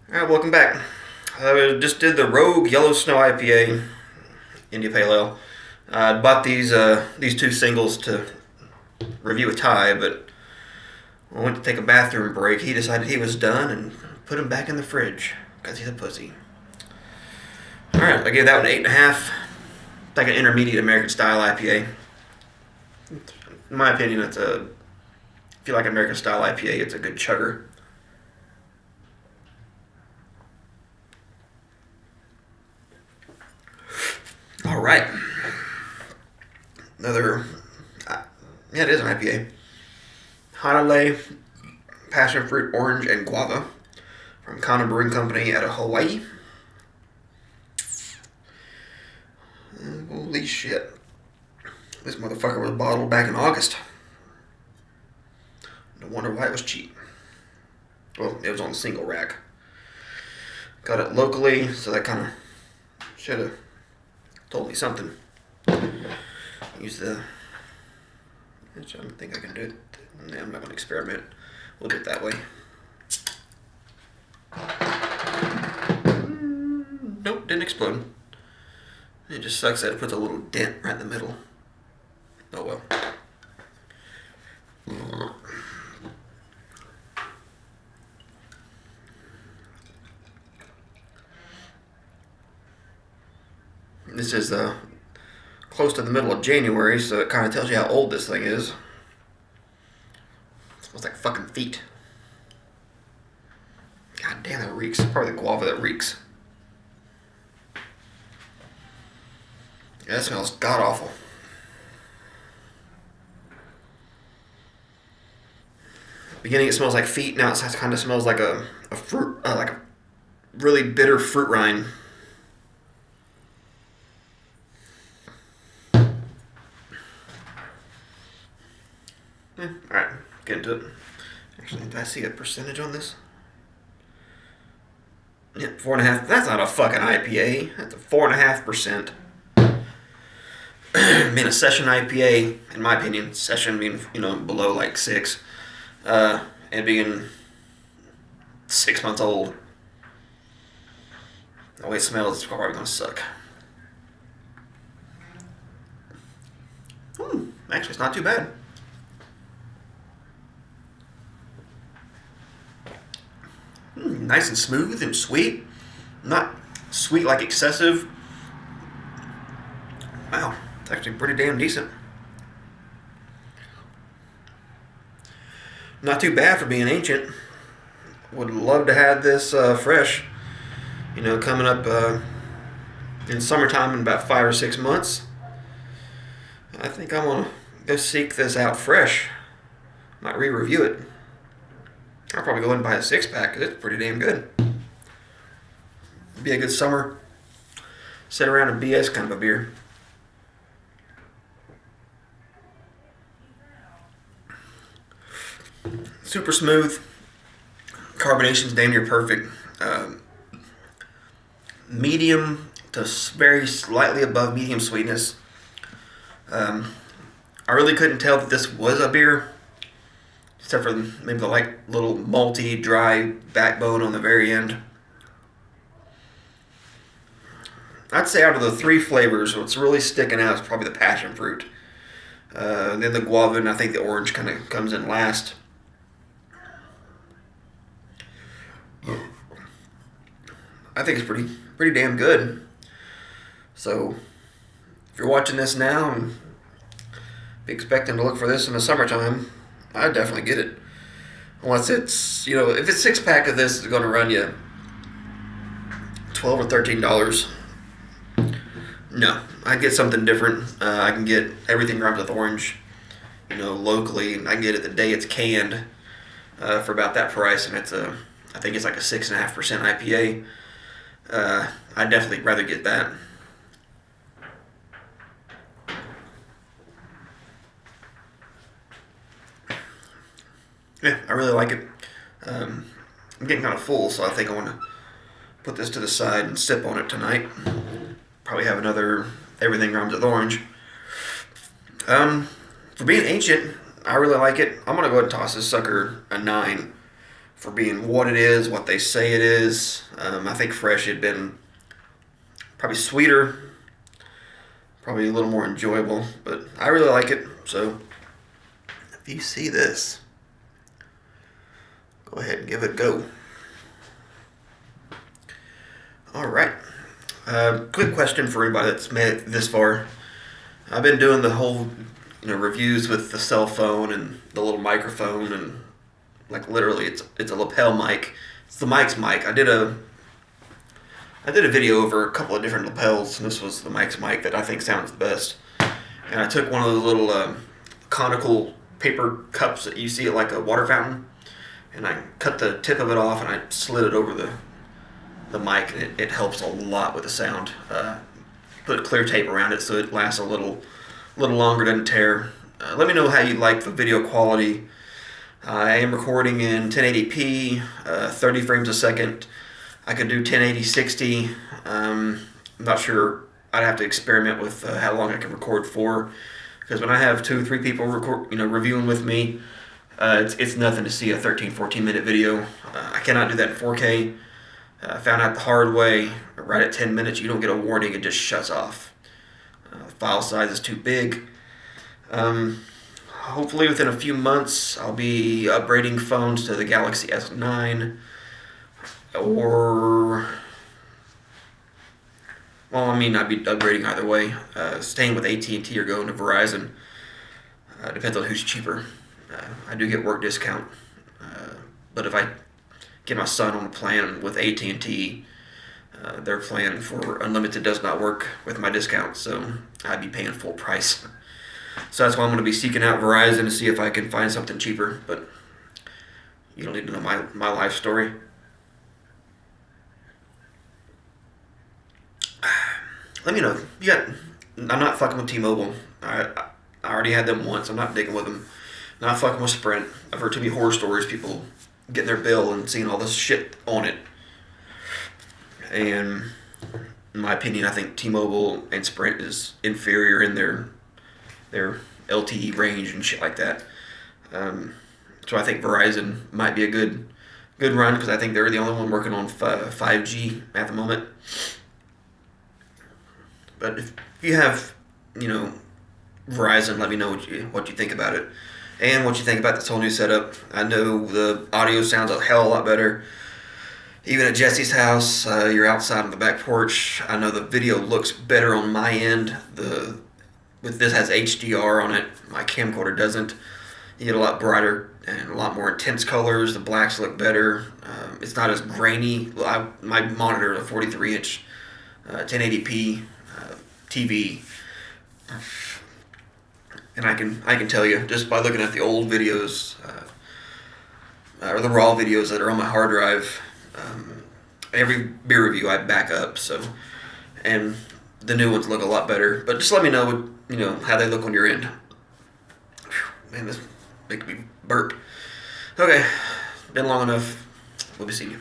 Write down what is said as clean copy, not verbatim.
Alright, welcome back. I just did the Rogue Yellow Snow IPA India Pale Ale. I bought these two singles to review a tie, but when I went to take a bathroom break, he decided he was done and put him back in the fridge because he's a pussy. Alright, I gave that one 8.5. It's like an intermediate American style IPA. In my opinion, if you like American style IPA, it's a good chugger. All right. It is an IPA. Hanalei, passion fruit, orange, and guava from Kona Brewing Company out of Hawaii. Holy shit. This motherfucker was bottled back in August. No wonder why it was cheap. Well, it was on the single rack. Got it locally, so that kind of should have told me something. Use the... I don't think I can do it. Nah, I'm not going to experiment. We'll do it that way. Nope, didn't explode. It just sucks that it puts a little dent right in the middle. Oh well. This is close to the middle of January, so it kind of tells you how old this thing is. It smells like fucking feet. God damn, that reeks. It's probably the guava that reeks. Yeah, that smells god awful. Beginning it smells like feet. Now it kind of smells like a fruit, like a really bitter fruit rind. Alright, get into it. Actually, did I see a percentage on this? Yeah, 4.5. That's not a fucking IPA. That's a 4.5%. Being a session IPA, in my opinion, session being, below like 6, and being 6 months old. The way it smells, it's probably gonna suck. Actually, it's not too bad. Nice and smooth and sweet. Not sweet like excessive. Wow, it's actually pretty damn decent. Not too bad for being ancient. Would love to have this fresh. Coming up in summertime in about 5 or 6 months. I think I want to go seek this out fresh. Might re-review it. I'll probably go and buy a 6-pack because it's pretty damn good. Be a good summer sit around and BS kind of a beer. Super smooth. Carbonation's damn near perfect. Medium to very slightly above medium sweetness. I really couldn't tell that this was a beer, except for maybe the little malty, dry backbone on the very end. I'd say out of the 3 flavors, what's really sticking out is probably the passion fruit. Then the guava, and I think the orange kind of comes in last. I think it's pretty damn good. So, if you're watching this now and be expecting to look for this in the summertime, I'd definitely get it. Unless it's, if it's 6-pack of this, it's going to run you $12 or $13. No, I'd get something different. I can get everything rhymes with orange, locally. I can get it the day it's canned for about that price, and I think it's like a 6.5% IPA. I'd definitely rather get that. Yeah, I really like it. I'm getting kind of full, so I think I want to put this to the side and sip on it tonight. Probably have another everything rhymes with orange. For being ancient, I really like it. I'm going to go ahead and toss this sucker a 9 for being what it is, what they say it is. I think fresh had been probably sweeter, probably a little more enjoyable, but I really like it. So if you see this, go ahead and give it a go. All right. Quick question for anybody that's made it this far. I've been doing the whole, reviews with the cell phone and the little microphone, and like literally, it's a lapel mic. It's the mic's mic. I did a video over a couple of different lapels, and this was the mic's mic that I think sounds the best. And I took one of those little conical paper cups that you see at like a water fountain, and I cut the tip of it off and I slid it over the mic, and it helps a lot with the sound. Put clear tape around it so it lasts a little longer, doesn't tear. Let me know how you like the video quality. I am recording in 1080p, 30 frames a second. I could do 1080 60. I'm not sure. I'd have to experiment with how long I can record for, because when I have 2-3 people reviewing with me, it's nothing to see a 13-14 minute video. I cannot do that in 4K. I found out the hard way. Right at 10 minutes, you don't get a warning; it just shuts off. The file size is too big. Hopefully, within a few months, I'll be upgrading phones to the Galaxy S9, or I'd be upgrading either way. Staying with AT&T or going to Verizon. Depends on who's cheaper. I do get work discount, but if I get my son on a plan with AT&T, their plan for unlimited does not work with my discount, so I'd be paying full price. So that's why I'm going to be seeking out Verizon to see if I can find something cheaper, but you don't need to know my life story. Let me know. I'm not fucking with T-Mobile. I already had them once. I'm not digging with them. Not fucking with Sprint. I've heard too many horror stories, people getting their bill and seeing all this shit on it. And in my opinion, I think T-Mobile and Sprint is inferior in their LTE range and shit like that. So I think Verizon might be a good run, because I think they're the only one working on 5G at the moment. But if you have, Verizon, let me know what you think about it, and what you think about this whole new setup. I know the audio sounds a hell of a lot better. Even at Jesse's house, you're outside on the back porch. I know the video looks better on my end. With this has HDR on it. My camcorder doesn't. You get a lot brighter and a lot more intense colors. The blacks look better. It's not as grainy. My monitor is a 43-inch 1080p TV, and I can tell you just by looking at the old videos or the raw videos that are on my hard drive. Every beer review I back up, and the new ones look a lot better. But just let me know how they look on your end. Whew, man, this makes me burp. Okay, been long enough. We'll be seeing you.